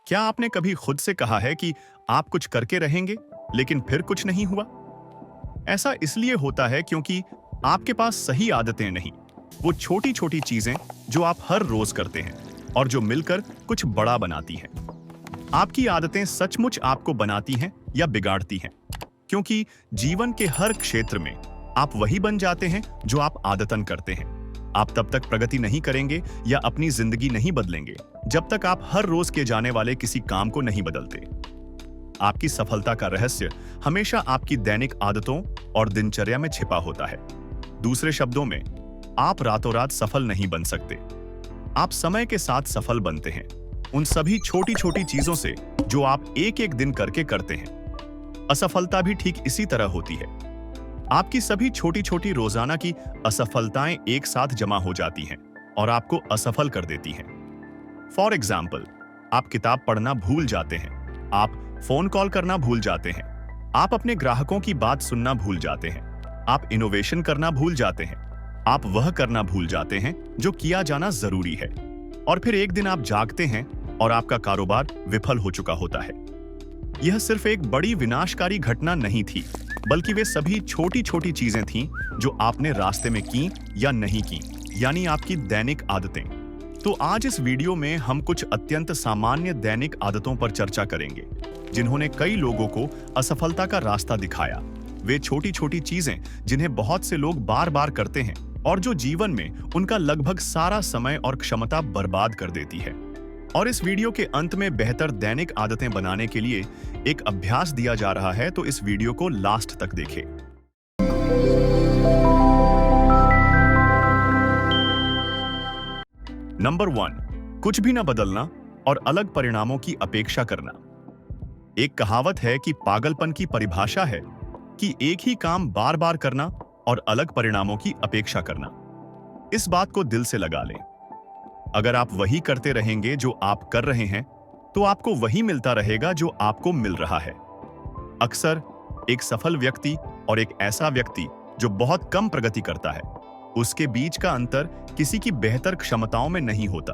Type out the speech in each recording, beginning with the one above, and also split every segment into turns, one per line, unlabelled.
क्या आपने कभी खुद से कहा है कि आप कुछ करके रहेंगे, लेकिन फिर कुछ नहीं हुआ? ऐसा इसलिए होता है क्योंकि आपके पास सही आदतें नहीं, वो छोटी छोटी चीजें जो आप हर रोज करते हैं और जो मिलकर कुछ बड़ा बनाती हैं। आपकी आदतें सचमुच आपको बनाती हैं या बिगाड़ती हैं, क्योंकि जीवन के हर क्षेत्र में आप वही बन जाते हैं जो आप आदतन करते हैं। आप तब तक प्रगति नहीं करेंगे या अपनी जिंदगी नहीं बदलेंगे जब तक आप हर रोज किए जाने वाले किसी काम को नहीं बदलते। आपकी सफलता का रहस्य हमेशा आपकी दैनिक आदतों और दिनचर्या में छिपा होता है। दूसरे शब्दों में, आप रातों रात सफल नहीं बन सकते। आप समय के साथ सफल बनते हैं, उन सभी छोटी छोटी चीजों से जो आप एक एक दिन करके करते हैं। असफलता भी ठीक इसी तरह होती है। आपकी सभी छोटी छोटी रोजाना की असफलताएं एक साथ जमा हो जाती हैं और आपको असफल कर देती हैं। फॉर एग्जाम्पल, आप किताब पढ़ना भूल जाते हैं, आप फोन कॉल करना भूल जाते हैं, आप अपने ग्राहकों की बात सुनना भूल जाते हैं, आप इनोवेशन करना भूल जाते हैं, आप वह करना भूल जाते हैं जो किया जाना जरूरी है। और फिर एक दिन आप जागते हैं और आपका कारोबार विफल हो चुका होता है। यह सिर्फ एक बड़ी विनाशकारी घटना नहीं थी, बल्कि वे सभी छोटी छोटी चीजें थीं जो आपने रास्ते में की या नहीं की, यानी आपकी दैनिक आदतें। तो आज इस वीडियो में हम कुछ अत्यंत सामान्य दैनिक आदतों पर चर्चा करेंगे जिन्होंने कई लोगों को असफलता का रास्ता दिखाया। वे छोटी छोटी चीजें जिन्हें बहुत से लोग बार बार करते हैं और जो जीवन में उनका लगभग सारा समय और क्षमता बर्बाद कर देती है। और इस वीडियो के अंत में बेहतर दैनिक आदतें बनाने के लिए एक अभ्यास दिया जा रहा है, तो इस वीडियो को लास्ट तक देखें। नंबर 1, कुछ भी न बदलना और अलग परिणामों की अपेक्षा करना। एक कहावत है कि पागलपन की परिभाषा है कि एक ही काम बार बार करना और अलग परिणामों की अपेक्षा करना। इस बात को दिल से लगा लें। अगर आप वही करते रहेंगे जो आप कर रहे हैं, तो आपको वही मिलता रहेगा जो आपको मिल रहा है। अक्सर एक सफल व्यक्ति और एक ऐसा व्यक्ति जो बहुत कम प्रगति करता है, उसके बीच का अंतर किसी की बेहतर क्षमताओं में नहीं होता,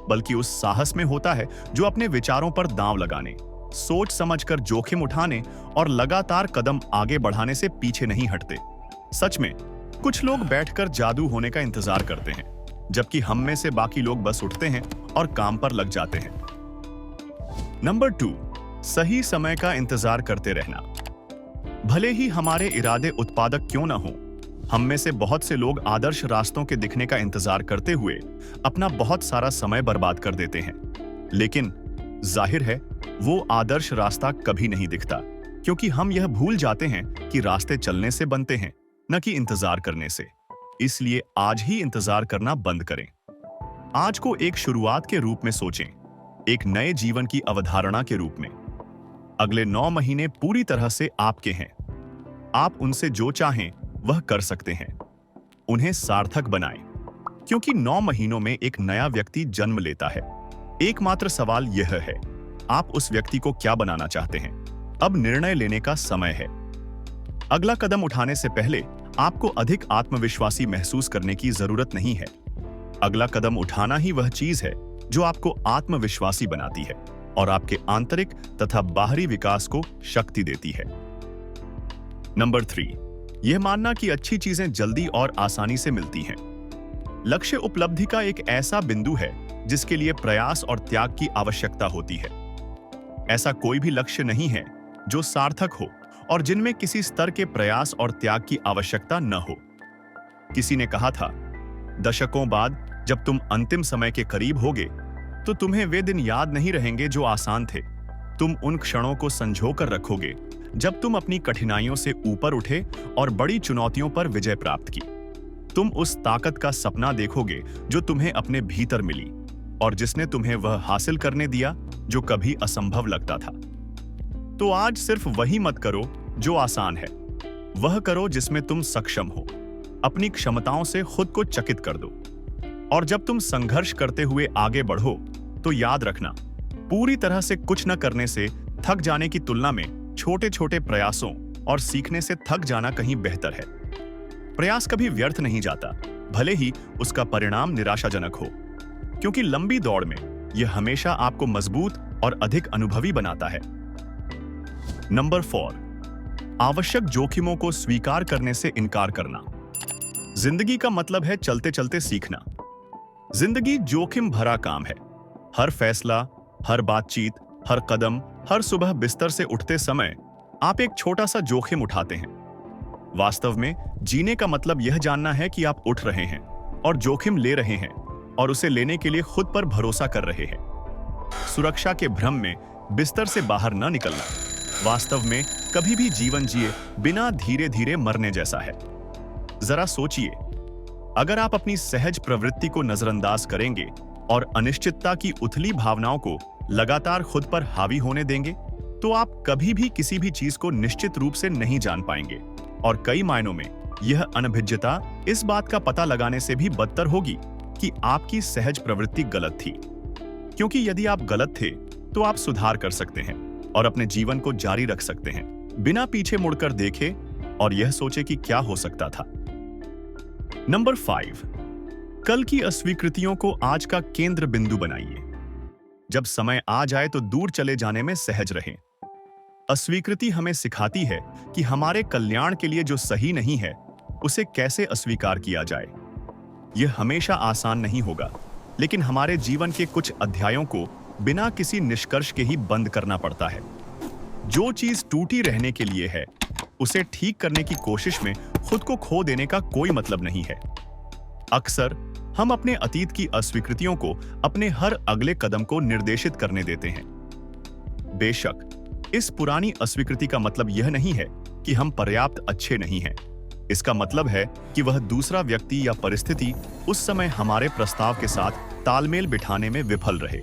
बल्कि उस साहस में होता है जो अपने विचारों पर दांव लगाने, सोच समझकर जोखिम उठाने और लगातार कदम आगे बढ़ाने से पीछे नहीं हटते। सच में, कुछ लोग बैठकर जादू होने का इंतजार करते हैं, जबकि हम में से बाकी लोग बस उठते हैं और काम पर लग जाते हैं। नंबर 2, सही समय का इंतजार करते रहना। भले ही हमारे इरादे उत्पादक क्यों न हो, हम में से बहुत से लोग आदर्श रास्तों के दिखने का इंतजार करते हुए अपना बहुत सारा समय बर्बाद कर देते हैं। लेकिन जाहिर है, वो आदर्श रास्ता कभी नहीं दिखता, क्योंकि हम यह भूल जाते हैं कि रास्ते चलने से बनते हैं, न कि इंतजार करने से। इसलिए आज ही इंतजार करना बंद करें। आज को एक शुरुआत के रूप में सोचें, एक नए जीवन की अवधारणा के रूप में। अगले 9 महीने पूरी तरह से आपके हैं। आप उनसे जो चाहें वह कर सकते हैं। उन्हें सार्थक बनाएं, क्योंकि 9 महीनों में एक नया व्यक्ति जन्म लेता है। एकमात्र सवाल यह है, आप उस व्यक्ति को क्या बनाना चाहते हैं? अब निर्णय लेने का समय है। अगला कदम उठाने से पहले आपको अधिक आत्मविश्वासी महसूस करने की जरूरत नहीं है। अगला कदम उठाना ही वह चीज है जो आपको आत्मविश्वासी बनाती है और आपके आंतरिक तथा बाहरी विकास को शक्ति देती है। नंबर 3, यह मानना कि अच्छी चीजें जल्दी और आसानी से मिलती हैं। लक्ष्य उपलब्धि का एक ऐसा बिंदु है जिसके लिए प्रयास और त्याग की आवश्यकता होती है। ऐसा कोई भी लक्ष्य नहीं है जो सार्थक हो और जिनमें किसी स्तर के प्रयास और त्याग की आवश्यकता न हो। किसी ने कहा था, दशकों बाद जब तुम अंतिम समय के करीब होगे, तो तुम्हें वे दिन याद नहीं रहेंगे जो आसान थे। तुम उन क्षणों को संजो कर रखोगे जब तुम अपनी कठिनाइयों से ऊपर उठे और बड़ी चुनौतियों पर विजय प्राप्त की। तुम उस ताकत का सपना देखोगे जो तुम्हें अपने भीतर मिली और जिसने तुम्हें वह हासिल करने दिया जो कभी असंभव लगता था। तो आज सिर्फ वही मत करो जो आसान है, वह करो जिसमें तुम सक्षम हो। अपनी क्षमताओं से खुद को चकित कर दो। और जब तुम संघर्ष करते हुए आगे बढ़ो, तो याद रखना, पूरी तरह से कुछ न करने से थक जाने की तुलना में छोटे छोटे प्रयासों और सीखने से थक जाना कहीं बेहतर है। प्रयास कभी व्यर्थ नहीं जाता, भले ही उसका परिणाम निराशाजनक हो, क्योंकि लंबी दौड़ में यह हमेशा आपको मजबूत और अधिक अनुभवी बनाता है। नंबर 4, आवश्यक जोखिमों को स्वीकार करने से इनकार करना। जिंदगी का मतलब है चलते चलते सीखना। जिंदगी जोखिम भरा काम है। हर फैसला, हर बातचीत, हर कदम, हर सुबह बिस्तर से उठते समय आप एक छोटा सा जोखिम उठाते हैं। वास्तव में जीने का मतलब यह जानना है कि आप उठ रहे हैं और जोखिम ले रहे हैं और उसे लेने के लिए खुद पर भरोसा कर रहे हैं। सुरक्षा के भ्रम में बिस्तर से बाहर न निकलना वास्तव में कभी भी जीवन जिए बिना धीरे धीरे मरने जैसा है। जरा सोचिए, अगर आप अपनी सहज प्रवृत्ति को नजरअंदाज करेंगे और अनिश्चितता की उथली भावनाओं को लगातार खुद पर हावी होने देंगे, तो आप कभी भी किसी भी चीज को निश्चित रूप से नहीं जान पाएंगे और कई मायनों में यह अनभिज्ञता इस बात का पता लगाने से भी बदतर होगी कि आपकी सहज प्रवृत्ति गलत थी। क्योंकि यदि आप गलत थे तो आप सुधार कर सकते हैं और अपने जीवन को जारी रख सकते हैं बिना पीछे मुड़कर देखे और यह सोचे कि क्या हो सकता था। नंबर 5, कल की अस्वीकृतियों को आज का केंद्र बिंदु बनाइए। जब समय आ जाए तो दूर चले जाने में सहज रहें। अस्वीकृति हमें सिखाती है कि हमारे कल्याण के लिए जो सही नहीं है उसे कैसे अस्वीकार किया जाए। यह हमेशा आसान नहीं होगा, लेकिन हमारे जीवन के कुछ अध्यायों को बिना किसी निष्कर्ष के ही बंद करना पड़ता है। जो चीज टूटी रहने के लिए है उसे ठीक करने की कोशिश में खुद को खो देने का कोई मतलब नहीं है। अक्सर हम अपने अतीत की अस्वीकृतियों को अपने हर अगले कदम को निर्देशित करने देते हैं। बेशक इस पुरानी अस्वीकृति का मतलब यह नहीं है कि हम पर्याप्त अच्छे नहीं हैं। इसका मतलब है कि वह दूसरा व्यक्ति या परिस्थिति उस समय हमारे प्रस्ताव के साथ तालमेल बिठाने में विफल रहे।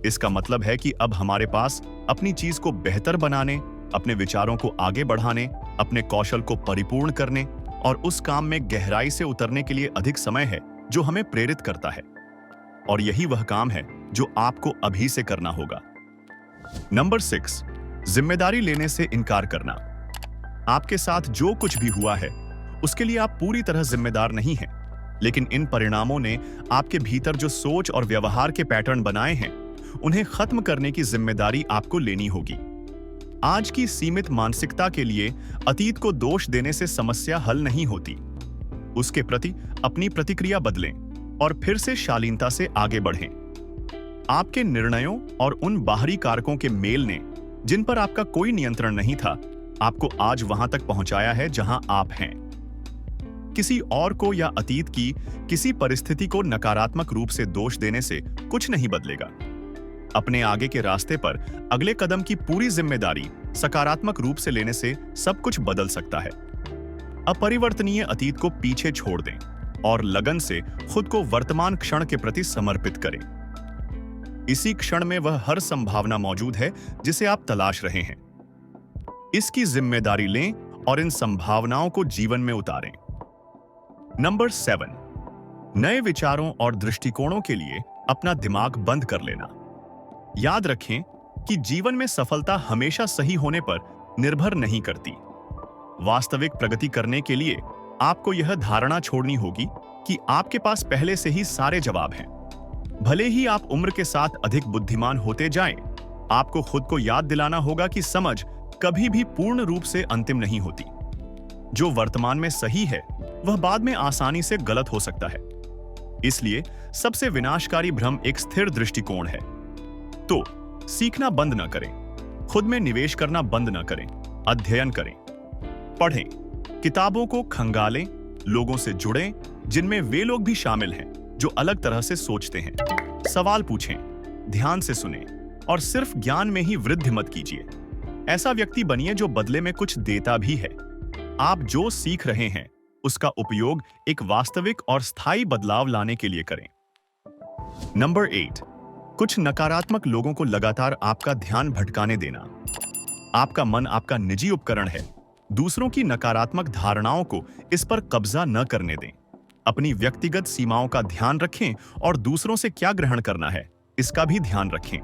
इसका मतलब है कि अब हमारे पास अपनी चीज को बेहतर बनाने, अपने विचारों को आगे बढ़ाने, अपने कौशल को परिपूर्ण करने और उस काम में गहराई से उतरने के लिए अधिक समय है जो हमें प्रेरित करता है। और यही वह काम है जो आपको अभी से करना होगा। नंबर 6, जिम्मेदारी लेने से इनकार करना। आपके साथ जो कुछ भी हुआ है उसके लिए आप पूरी तरह जिम्मेदार नहीं हैं, लेकिन इन परिणामों ने आपके भीतर जो सोच और व्यवहार के पैटर्न बनाए हैं उन्हें खत्म करने की जिम्मेदारी आपको लेनी होगी। आज की सीमित मानसिकता के लिए अतीत को दोष देने से समस्या हल नहीं होती। उसके प्रति अपनी प्रतिक्रिया बदलें और फिर से शालीनता से आगे बढ़ें। आपके निर्णयों और उन बाहरी कारकों के मेल ने, जिन पर आपका कोई नियंत्रण नहीं था, आपको आज वहां तक पहुंचाया है जहां आप हैं। किसी और को या अतीत की किसी परिस्थिति को नकारात्मक रूप से दोष देने से कुछ नहीं बदलेगा। अपने आगे के रास्ते पर अगले कदम की पूरी जिम्मेदारी सकारात्मक रूप से लेने से सब कुछ बदल सकता है। अपरिवर्तनीय अतीत को पीछे छोड़ दें और लगन से खुद को वर्तमान क्षण के प्रति समर्पित करें। इसी क्षण में वह हर संभावना मौजूद है जिसे आप तलाश रहे हैं। इसकी जिम्मेदारी लें और इन संभावनाओं को जीवन में उतारें। नंबर 7, नए विचारों और दृष्टिकोणों के लिए अपना दिमाग बंद कर लेना। याद रखें कि जीवन में सफलता हमेशा सही होने पर निर्भर नहीं करती। वास्तविक प्रगति करने के लिए आपको यह धारणा छोड़नी होगी कि आपके पास पहले से ही सारे जवाब हैं। भले ही आप उम्र के साथ अधिक बुद्धिमान होते जाएं, आपको खुद को याद दिलाना होगा कि समझ कभी भी पूर्ण रूप से अंतिम नहीं होती। जो वर्तमान में सही है वह बाद में आसानी से गलत हो सकता है। इसलिए सबसे विनाशकारी भ्रम एक स्थिर दृष्टिकोण है। तो सीखना बंद न करें, खुद में निवेश करना बंद न करें, अध्ययन करें, पढ़ें, किताबों को खंगालें, लोगों से जुड़ें जिनमें वे लोग भी शामिल हैं जो अलग तरह से सोचते हैं। सवाल पूछें, ध्यान से सुनें और सिर्फ ज्ञान में ही वृद्धि मत कीजिए। ऐसा व्यक्ति बनिए जो बदले में कुछ देता भी है। आप जो सीख रहे हैं उसका उपयोग एक वास्तविक और स्थायी बदलाव लाने के लिए करें। नंबर 8, कुछ नकारात्मक लोगों को लगातार आपका ध्यान भटकाने देना। आपका मन आपका निजी उपकरण है। दूसरों की नकारात्मक धारणाओं को इस पर कब्जा न करने दें। अपनी व्यक्तिगत सीमाओं का ध्यान रखें और दूसरों से क्या ग्रहण करना है इसका भी ध्यान रखें।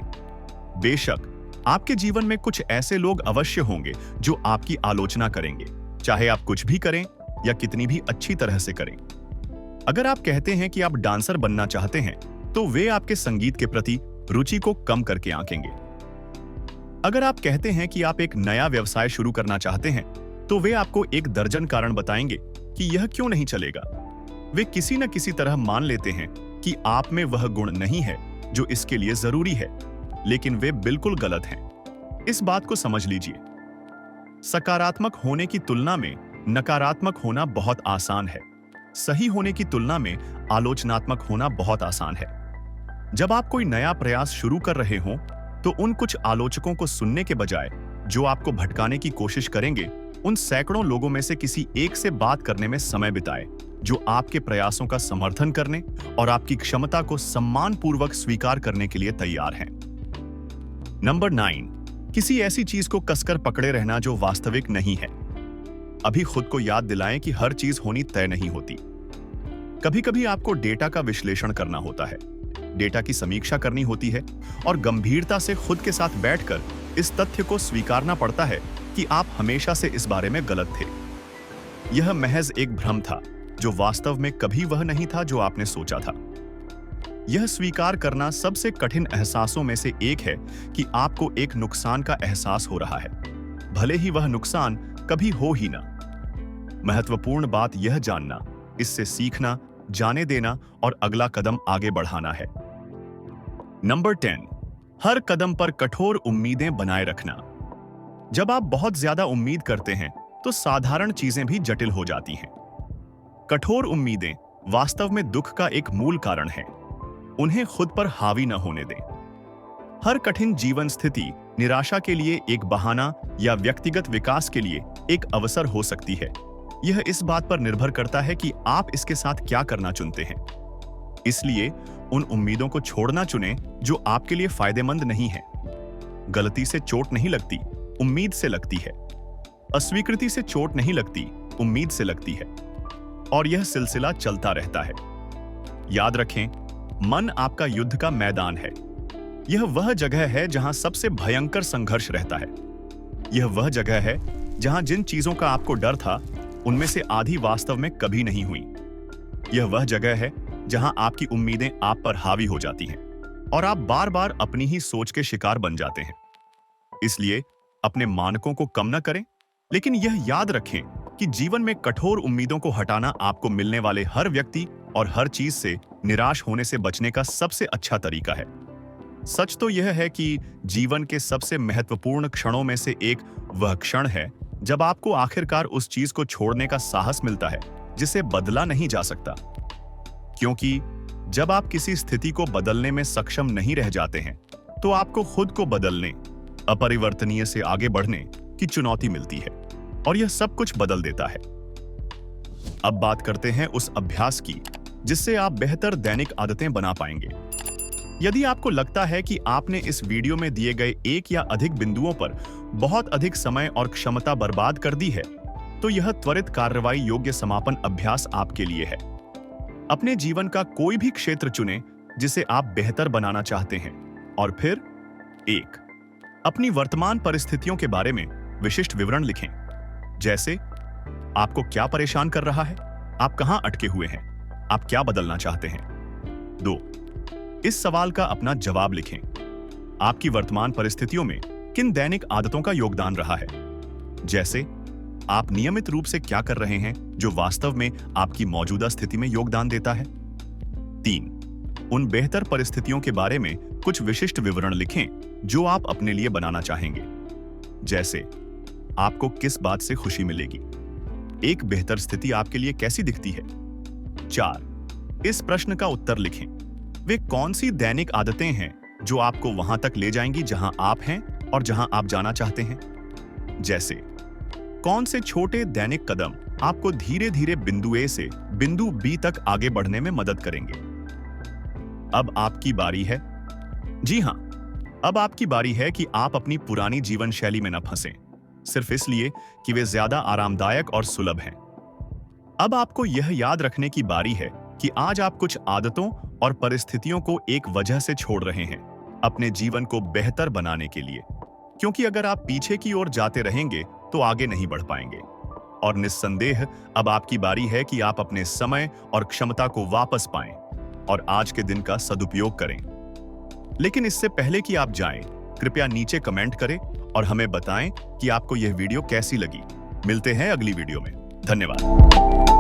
बेशक आपके जीवन में कुछ ऐसे लोग अवश्य होंगे जो आपकी आलोचना करेंगे, चाहे आप कुछ भी करें या कितनी भी अच्छी तरह से करें। अगर आप कहते हैं कि आप डांसर बनना चाहते हैं तो वे आपके संगीत के प्रति रुचि को कम करके आंकेंगे। अगर आप कहते हैं कि आप एक नया व्यवसाय शुरू करना चाहते हैं, तो वे आपको एक दर्जन कारण बताएंगे कि यह क्यों नहीं चलेगा। वे किसी न किसी तरह मान लेते हैं कि आप में वह गुण नहीं है जो इसके लिए जरूरी है, लेकिन वे बिल्कुल गलत हैं। इस बात को समझ लीजिए। सकारात्मक होने की तुलना में नकारात्मक होना बहुत आसान है। सही होने की तुलना में आलोचनात्मक होना बहुत आसान है। जब आप कोई नया प्रयास शुरू कर रहे हों, तो उन कुछ आलोचकों को सुनने के बजाय जो आपको भटकाने की कोशिश करेंगे, उन सैकड़ों लोगों में से किसी एक से बात करने में समय बिताएं, जो आपके प्रयासों का समर्थन करने और आपकी क्षमता को सम्मानपूर्वक स्वीकार करने के लिए तैयार हैं। नंबर 9, किसी ऐसी चीज को कसकर पकड़े रहना जो वास्तविक नहीं है। अभी खुद को याद दिलाएं कि हर चीज होनी तय नहीं होती। कभी-कभी आपको डेटा का विश्लेषण करना होता है, डेटा की समीक्षा करनी होती है और गंभीरता से खुद के साथ बैठकर इस तथ्य को स्वीकारना पड़ता है कि आप हमेशा से इस बारे में गलत थे। यह महज एक भ्रम था जो वास्तव में कभी वह नहीं था जो आपने सोचा था। यह स्वीकार करना सबसे कठिन एहसासों में से एक है कि आपको एक नुकसान का एहसास हो रहा है, भले ही वह नुकसान कभी हो ही ना। महत्वपूर्ण बात यह जानना, इससे सीखना, जाने देना और अगला कदम आगे बढ़ाना है। नंबर 10, हर कदम पर कठोर उम्मीदें बनाए रखना। जब आप बहुत ज्यादा उम्मीद करते हैं, तो साधारण चीजें भी जटिल हो जाती हैं। कठोर उम्मीदें वास्तव में दुख का एक मूल कारण है। उन्हें खुद पर हावी न होने दें। हर कठिन जीवन स्थिति निराशा के लिए एक बहाना या व्यक्तिगत विकास के लिए एक अवसर हो सकती है। यह इस बात पर निर्भर करता है कि आप इसके साथ क्या करना चुनते हैं। इसलिए उन उम्मीदों को छोड़ना चुनें जो आपके लिए फायदेमंद नहीं है। गलती से चोट नहीं लगती, उम्मीद से लगती है। अस्वीकृति से चोट नहीं लगती, उम्मीद से लगती है। और यह सिलसिला चलता रहता है। याद रखें, मन आपका युद्ध का मैदान है। यह वह जगह है जहां सबसे भयंकर संघर्ष रहता है। यह वह जगह है जहां जिन चीजों का आपको डर था, उनमें से आधी वास्तव में कभी नहीं हुई। यह वह जगह है जहां आपकी उम्मीदें आप पर हावी हो जाती हैं और आप बार बार अपनी ही सोच के शिकार बन जाते हैं। इसलिए अपने मानकों को कम न करें, लेकिन यह याद रखें कि जीवन में कठोर उम्मीदों को हटाना आपको मिलने वाले हर व्यक्ति और हर चीज से निराश होने से बचने का सबसे अच्छा तरीका है। सच तो यह है कि जीवन के सबसे महत्वपूर्ण क्षणों में से एक वह क्षण है जब आपको आखिरकार उस चीज को छोड़ने का साहस मिलता है जिसे बदला नहीं जा सकता। क्योंकि जब आप किसी स्थिति को बदलने में सक्षम नहीं रह जाते हैं, तो आपको खुद को बदलने, अपरिवर्तनीय से आगे बढ़ने की चुनौती मिलती है और यह सब कुछ बदल देता है। अब बात करते हैं उस अभ्यास की जिससे आप बेहतर दैनिक आदतें बना पाएंगे। यदि आपको लगता है कि आपने इस वीडियो में दिए गए एक या अधिक बिंदुओं पर बहुत अधिक समय और क्षमता बर्बाद कर दी है, तो यह त्वरित कार्रवाई योग्य समापन अभ्यास आपके लिए है। अपने जीवन का कोई भी क्षेत्र चुनें जिसे आप बेहतर बनाना चाहते हैं और फिर 1, अपनी वर्तमान परिस्थितियों के बारे में विशिष्ट विवरण लिखें। जैसे आपको क्या परेशान कर रहा है, आप कहां अटके हुए हैं, आप क्या बदलना चाहते हैं। 2, इस सवाल का अपना जवाब लिखें। आपकी वर्तमान परिस्थितियों में किन दैनिक आदतों का योगदान रहा है। जैसे आप नियमित रूप से क्या कर रहे हैं जो वास्तव में आपकी मौजूदा स्थिति में योगदान देता है। 3, उन बेहतर परिस्थितियों के बारे में कुछ विशिष्ट विवरण लिखें जो आप अपने लिए बनाना चाहेंगे। जैसे आपको किस बात से खुशी मिलेगी, एक बेहतर स्थिति आपके लिए कैसी दिखती है। 4, इस प्रश्न का उत्तर लिखें। वे कौन सी दैनिक आदतें हैं जो आपको वहां तक ले जाएंगी जहां आप हैं और जहां आप जाना चाहते हैं। जैसे कौन से छोटे दैनिक कदम आपको धीरे धीरे बिंदु ए से बिंदु बी तक आगे बढ़ने में मदद करेंगे। अब आपकी बारी है। जी हां, अब आपकी बारी है कि आप अपनी पुरानी जीवन शैली में न फंसें, सिर्फ इसलिए कि वे ज्यादा आरामदायक और सुलभ हैं। अब आपको यह याद रखने की बारी है कि आज आप कुछ आदतों और परिस्थितियों को एक वजह से छोड़ रहे हैं, अपने जीवन को बेहतर बनाने के लिए। क्योंकि अगर आप पीछे की ओर जाते रहेंगे तो आगे नहीं बढ़ पाएंगे। और निस्संदेह अब आपकी बारी है कि आप अपने समय और क्षमता को वापस पाएं और आज के दिन का सदुपयोग करें। लेकिन इससे पहले कि आप जाएं, कृपया नीचे कमेंट करें और हमें बताएं कि आपको यह वीडियो कैसी लगी। मिलते हैं अगली वीडियो में। धन्यवाद।